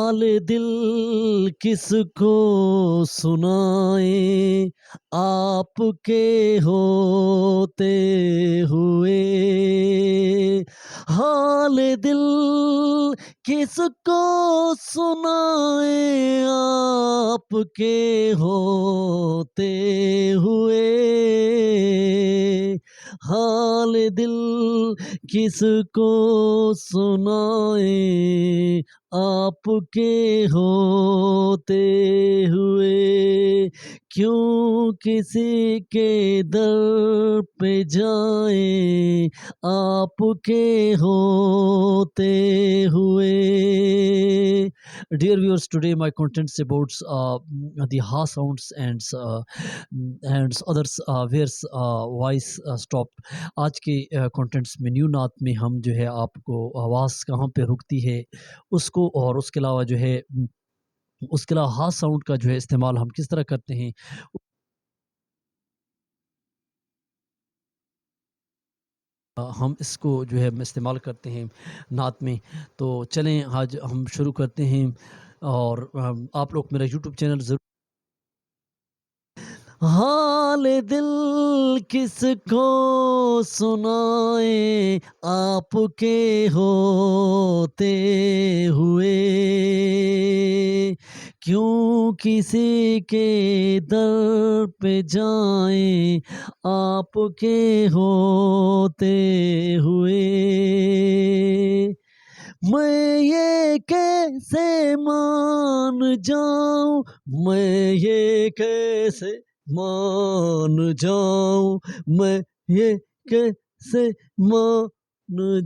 हाल दिल किसको सुनाएँ आपके होते हुए। हाल दिल किसको सुनाएँ आपके होते हुए। हाल दिल किसको सुनाएँ आपके होते हुए। क्यों किसी के दर पे जाएँ आपके होते हुए। Dear viewers, today my contents about the ha sounds and others where's voice stop. आज के contents में न्यू नात में हम जो है आपको आवाज़ कहाँ पे रुकती है उसको और उसके अलावा जो है उसके अलावा हा साउंड का जो है इस्तेमाल हम किस तरह करते हैं हम इसको जो है इस्तेमाल करते हैं नात में। तो चलें आज हम शुरू करते हैं और आप लोग मेरा यूट्यूब चैनल ज़रूर हाल दिल किसको सुनाएँ आपके होते हुए। क्यों किसी के दर पे जाएँ आपके होते हुए। मैं ये कैसे मान जाऊँ, मैं ये कैसे मान जाऊँ, मैं ये कैसे मान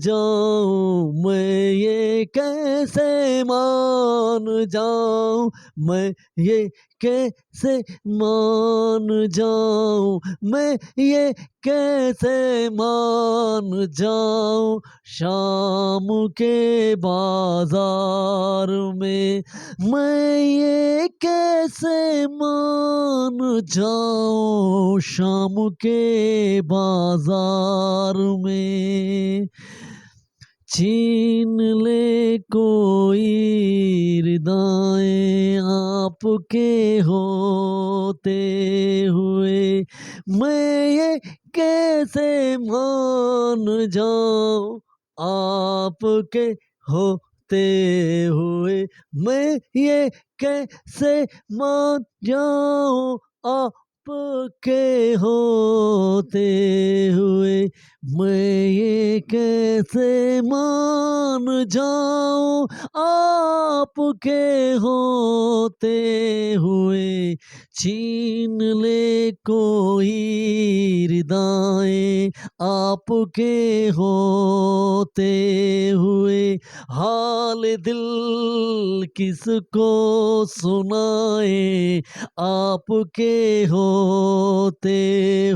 जाऊँ, मैं ये कैसे मान जाऊँ, मैं ये कैसे मान जाऊँ, मैं ये कैसे मान जाऊँ। शाम के बाजार में मैं ये कैसे मान जाऊँ। शाम के बाजार में छीन ले कोई रिदाएँ आपके होते हुए। मैं ये कैसे मान जाऊँ आपके होते हुए। मैं ये कैसे मान जाऊँ आपके होते हुए। मैं ये कैसे मान जाऊँ आपके होते हुए। छीन ले कोई रिदाएँ आपके होते हुए। हाल दिल किसको सुनाएँ आपके होते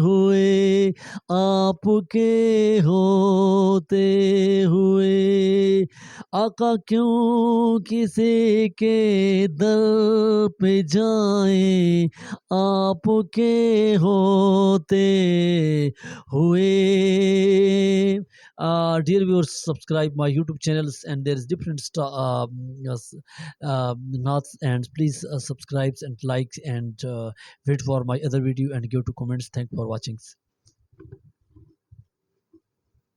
हुए। आपके होते हुए। आका क्यों किसी के दर पे जाएँ आपके होते हुए। Dear viewers, subscribe my YouTube channels and there is different knots and please subscribe and like and wait for my other video and give to comments. Thank for watching.